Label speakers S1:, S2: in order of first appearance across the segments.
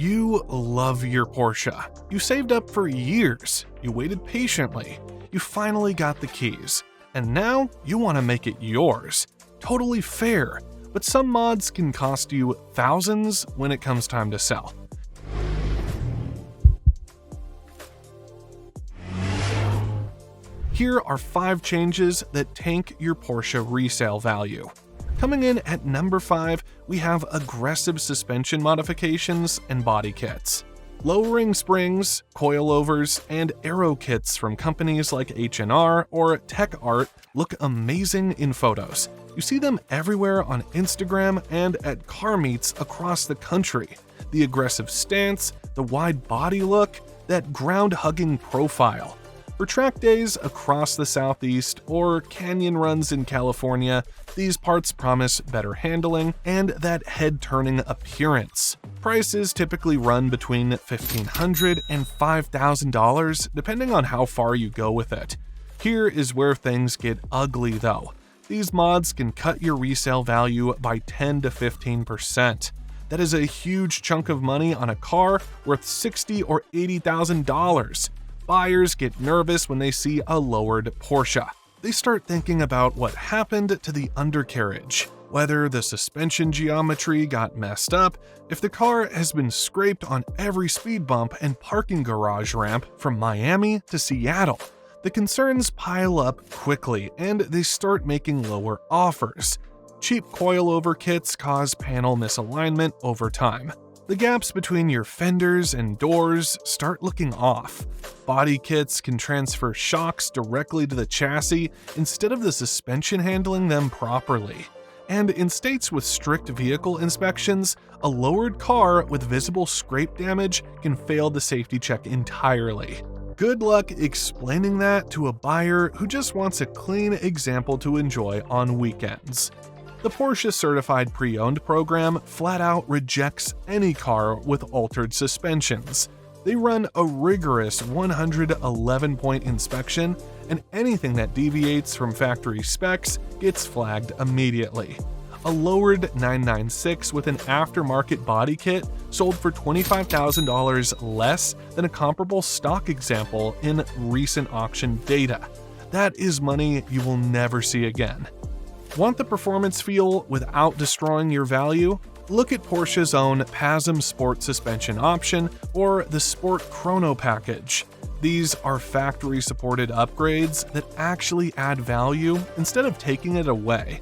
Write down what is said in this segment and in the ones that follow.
S1: You love your Porsche. You saved up for years. You waited patiently. You finally got the keys. And now you want to make it yours. Totally fair. But some mods can cost you thousands when it comes time to sell. Here are 5 changes that tank your Porsche resale value. Coming in at number 5, we have aggressive suspension modifications and body kits. Lowering springs, coilovers, and aero kits from companies like H&R or Tech Art look amazing in photos. You see them everywhere on Instagram and at car meets across the country. The aggressive stance, the wide body look, that ground-hugging profile. For track days across the Southeast or canyon runs in California, these parts promise better handling and that head-turning appearance. Prices typically run between $1,500 and $5,000 depending on how far you go with it. Here is where things get ugly though. These mods can cut your resale value by 10 to 15%. That is a huge chunk of money on a car worth $60,000 or $80,000. Buyers get nervous when they see a lowered Porsche. They start thinking about what happened to the undercarriage, whether the suspension geometry got messed up, if the car has been scraped on every speed bump and parking garage ramp from Miami to Seattle. The concerns pile up quickly and they start making lower offers. Cheap coilover kits cause panel misalignment over time. The gaps between your fenders and doors start looking off. Body kits can transfer shocks directly to the chassis instead of the suspension handling them properly. And in states with strict vehicle inspections, a lowered car with visible scrape damage can fail the safety check entirely. Good luck explaining that to a buyer who just wants a clean example to enjoy on weekends. The Porsche Certified Pre-Owned program flat out rejects any car with altered suspensions. They run a rigorous 111-point inspection, and anything that deviates from factory specs gets flagged immediately. A lowered 996 with an aftermarket body kit sold for $25,000 less than a comparable stock example in recent auction data. That is money you will never see again. Want the performance feel without destroying your value? Look at Porsche's own PASM Sport suspension option or the Sport Chrono package. These are factory-supported upgrades that actually add value instead of taking it away.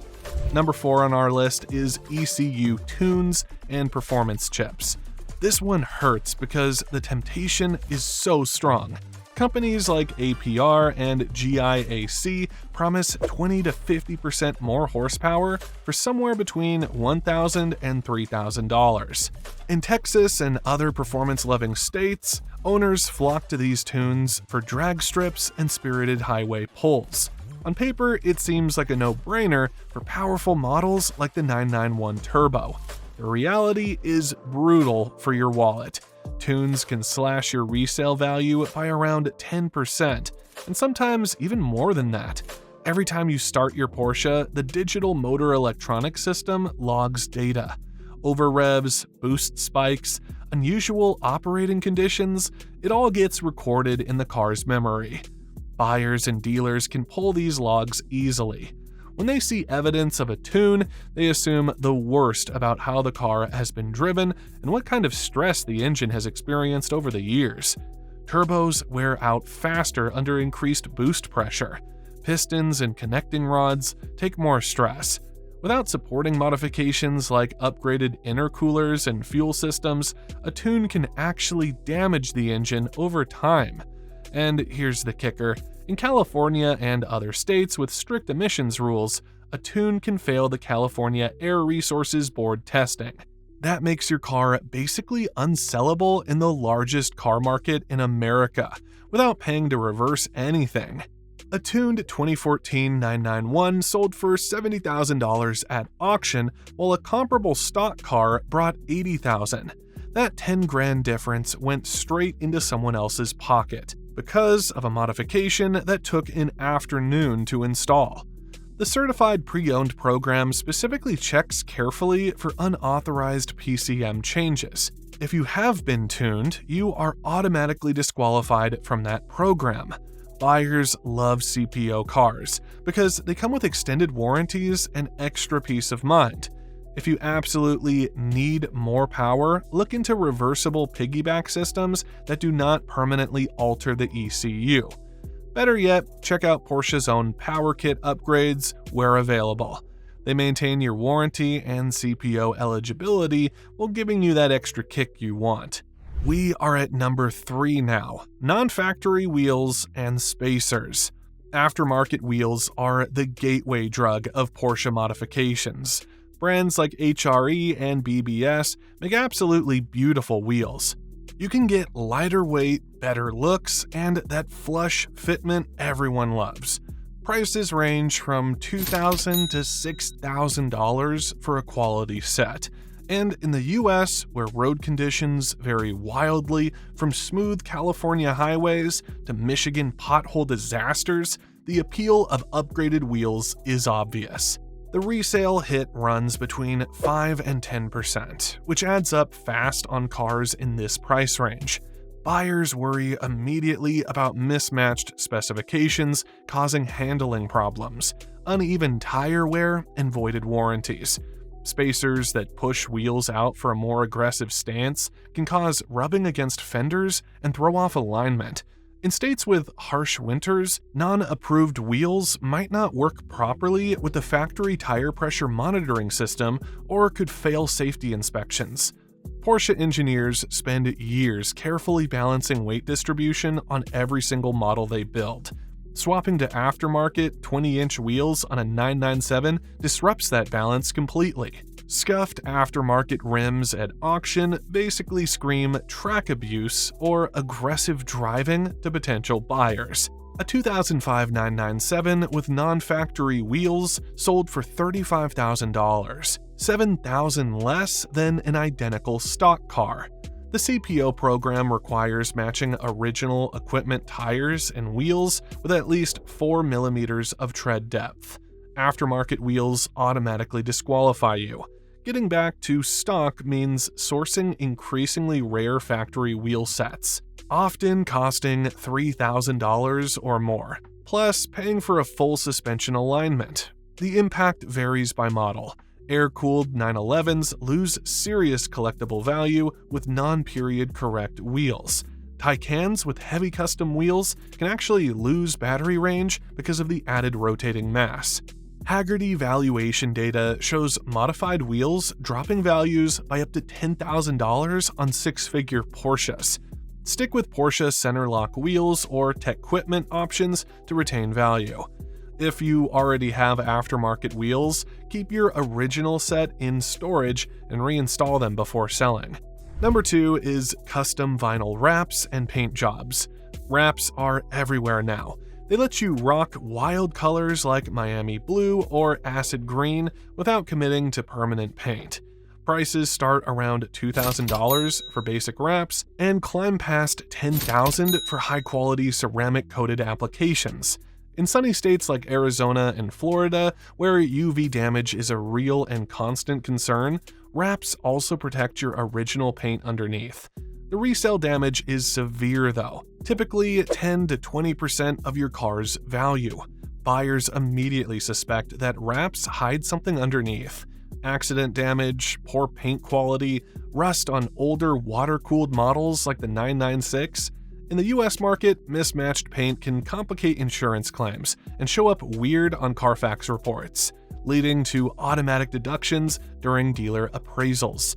S1: Number 4 on our list is ECU tunes and performance chips. This one hurts because the temptation is so strong. Companies like APR and GIAC promise 20 to 50% more horsepower for somewhere between $1,000 and $3,000. In Texas and other performance-loving states, owners flock to these tunes for drag strips and spirited highway pulls. On paper, it seems like a no-brainer for powerful models like the 991 Turbo. The reality is brutal for your wallet. Tunes can slash your resale value by around 10%, and sometimes even more than that. Every time you start your Porsche, the digital motor electronic system logs data. Over revs, boost spikes, unusual operating conditions, it all gets recorded in the car's memory. Buyers and dealers can pull these logs easily. When they see evidence of a tune, they assume the worst about how the car has been driven and what kind of stress the engine has experienced over the years. Turbos wear out faster under increased boost pressure. Pistons and connecting rods take more stress. Without supporting modifications like upgraded intercoolers and fuel systems, a tune can actually damage the engine over time. And here's the kicker. In California and other states with strict emissions rules, a tune can fail the California Air Resources Board testing. That makes your car basically unsellable in the largest car market in America, without paying to reverse anything. A tuned 2014 991 sold for $70,000 at auction, while a comparable stock car brought $80,000. That $10,000 difference went straight into someone else's pocket, because of a modification that took an afternoon to install. The Certified Pre-Owned program specifically checks carefully for unauthorized PCM changes. If you have been tuned, you are automatically disqualified from that program. Buyers love CPO cars because they come with extended warranties and extra peace of mind. If you absolutely need more power, look into reversible piggyback systems that do not permanently alter the ECU. Better yet, check out Porsche's own Power Kit upgrades where available. They maintain your warranty and CPO eligibility while giving you that extra kick you want. We are at number 3 now, non-factory wheels and spacers. Aftermarket wheels are the gateway drug of Porsche modifications. Brands like HRE and BBS make absolutely beautiful wheels. You can get lighter weight, better looks, and that flush fitment everyone loves. Prices range from $2,000 to $6,000 for a quality set. And in the US, where road conditions vary wildly from smooth California highways to Michigan pothole disasters, the appeal of upgraded wheels is obvious. The resale hit runs between 5 and 10%, which adds up fast on cars in this price range. Buyers worry immediately about mismatched specifications causing handling problems, uneven tire wear, and voided warranties. Spacers that push wheels out for a more aggressive stance can cause rubbing against fenders and throw off alignment. In states with harsh winters, non-approved wheels might not work properly with the factory tire pressure monitoring system or could fail safety inspections. Porsche engineers spend years carefully balancing weight distribution on every single model they build. Swapping to aftermarket 20-inch wheels on a 997 disrupts that balance completely. Scuffed aftermarket rims at auction basically scream track abuse or aggressive driving to potential buyers. A 2005 997 with non-factory wheels sold for $35,000, $7,000 less than an identical stock car. The CPO program requires matching original equipment tires and wheels with at least 4 millimeters of tread depth. Aftermarket wheels automatically disqualify you. Getting back to stock means sourcing increasingly rare factory wheel sets, often costing $3,000 or more, plus paying for a full suspension alignment. The impact varies by model. Air-cooled 911s lose serious collectible value with non-period correct wheels. Taycans with heavy custom wheels can actually lose battery range because of the added rotating mass. Hagerty valuation data shows modified wheels dropping values by up to $10,000 on six-figure Porsches. Stick with Porsche center lock wheels or Techquipment options to retain value. If you already have aftermarket wheels, keep your original set in storage and reinstall them before selling. Number 2 is custom vinyl wraps and paint jobs. Wraps are everywhere now. They let you rock wild colors like Miami blue or acid green without committing to permanent paint. Prices start around $2,000 for basic wraps and climb past $10,000 for high-quality ceramic-coated applications. In sunny states like Arizona and Florida, where UV damage is a real and constant concern, wraps also protect your original paint underneath. The resale damage is severe though, typically 10 to 20% of your car's value. Buyers immediately suspect that wraps hide something underneath. Accident damage, poor paint quality, rust on older water-cooled models like the 996. In the US market, mismatched paint can complicate insurance claims and show up weird on Carfax reports, leading to automatic deductions during dealer appraisals.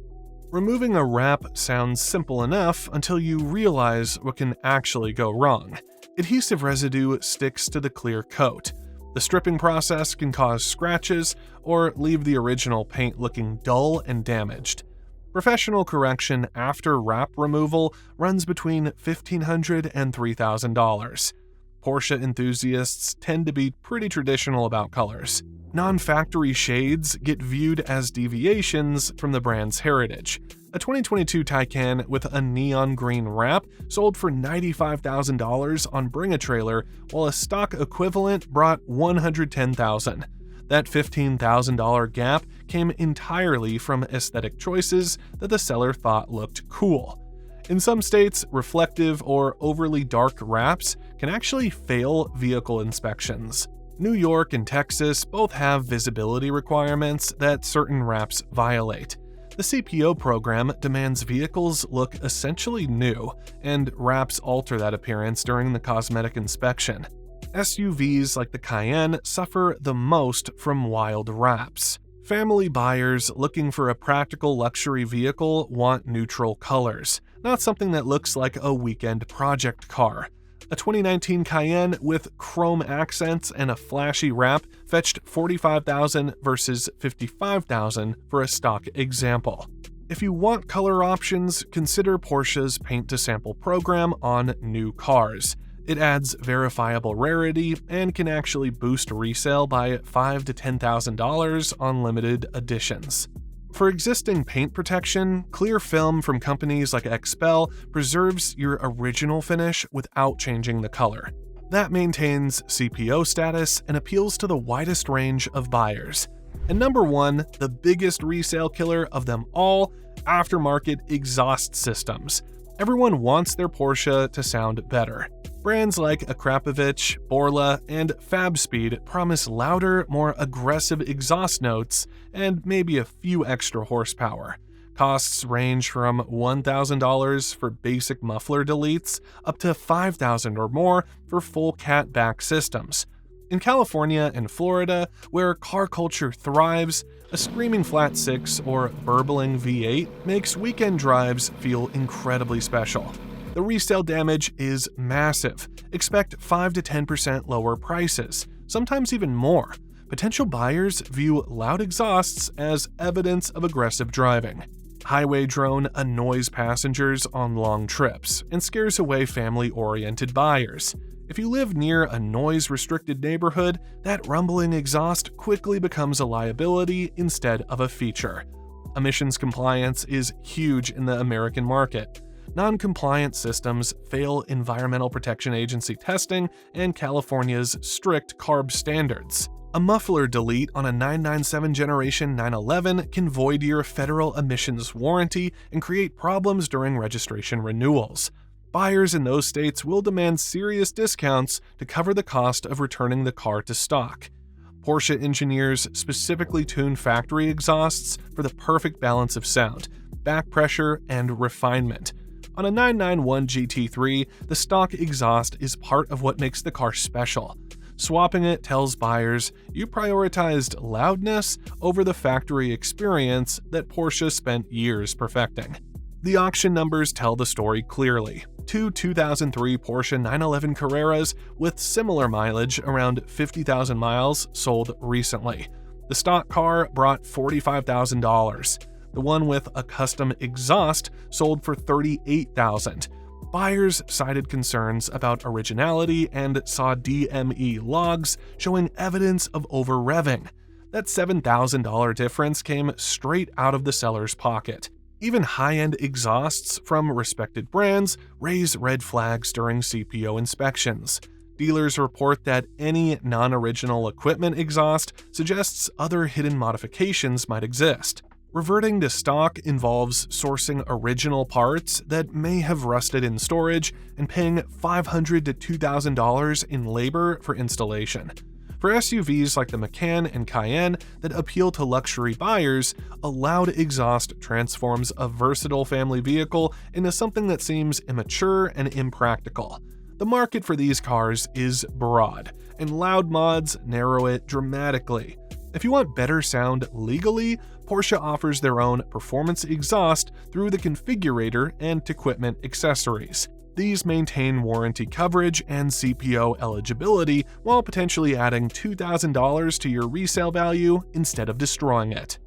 S1: Removing a wrap sounds simple enough until you realize what can actually go wrong. Adhesive residue sticks to the clear coat. The stripping process can cause scratches or leave the original paint looking dull and damaged. Professional correction after wrap removal runs between $1,500 and $3,000. Porsche enthusiasts tend to be pretty traditional about colors. Non-factory shades get viewed as deviations from the brand's heritage. A 2022 Taycan with a neon green wrap sold for $95,000 on Bring a Trailer, while a stock equivalent brought $110,000. That $15,000 gap came entirely from aesthetic choices that the seller thought looked cool. In some states, reflective or overly dark wraps can actually fail vehicle inspections. New York and Texas both have visibility requirements that certain wraps violate. The CPO program demands vehicles look essentially new, and wraps alter that appearance during the cosmetic inspection. SUVs like the Cayenne suffer the most from wild wraps. Family buyers looking for a practical luxury vehicle want neutral colors, not something that looks like a weekend project car. A 2019 Cayenne with chrome accents and a flashy wrap fetched $45,000 versus $55,000 for a stock example. If you want color options, consider Porsche's Paint to Sample program on new cars. It adds verifiable rarity and can actually boost resale by $5,000 to $10,000 on limited editions. For existing paint protection, clear film from companies like XPEL preserves your original finish without changing the color. That maintains CPO status and appeals to the widest range of buyers. And number one, the biggest resale killer of them all, aftermarket exhaust systems. Everyone wants their Porsche to sound better. Brands like Akrapovic, Borla, and FabSpeed promise louder, more aggressive exhaust notes and maybe a few extra horsepower. Costs range from $1,000 for basic muffler deletes up to $5,000 or more for full cat-back systems. In California and Florida, where car culture thrives, a screaming flat 6 or burbling V8 makes weekend drives feel incredibly special. The resale damage is massive. Expect 5 to 10% lower prices, sometimes even more. Potential buyers view loud exhausts as evidence of aggressive driving. Highway drone annoys passengers on long trips and scares away family-oriented buyers. If you live near a noise-restricted neighborhood, that rumbling exhaust quickly becomes a liability instead of a feature. Emissions compliance is huge in the American market. Non-compliant systems fail Environmental Protection Agency testing and California's strict CARB standards. A muffler delete on a 997 Generation 911 can void your federal emissions warranty and create problems during registration renewals. Buyers in those states will demand serious discounts to cover the cost of returning the car to stock. Porsche engineers specifically tune factory exhausts for the perfect balance of sound, back pressure, and refinement. On a 991 GT3, the stock exhaust is part of what makes the car special. Swapping it tells buyers you prioritized loudness over the factory experience that Porsche spent years perfecting. The auction numbers tell the story clearly. Two 2003 Porsche 911 Carreras with similar mileage, around 50,000 miles, sold recently. The stock car brought $45,000. The one with a custom exhaust sold for $38,000. Buyers cited concerns about originality and saw DME logs showing evidence of over-revving. That $7,000 difference came straight out of the seller's pocket. Even high-end exhausts from respected brands raise red flags during CPO inspections. Dealers report that any non-original equipment exhaust suggests other hidden modifications might exist. Reverting to stock involves sourcing original parts that may have rusted in storage and paying $500 to $2,000 in labor for installation. For SUVs like the Macan and Cayenne that appeal to luxury buyers, a loud exhaust transforms a versatile family vehicle into something that seems immature and impractical. The market for these cars is broad, and loud mods narrow it dramatically. If you want better sound legally, Porsche offers their own performance exhaust through the configurator and equipment accessories. These maintain warranty coverage and CPO eligibility while potentially adding $2,000 to your resale value instead of destroying it.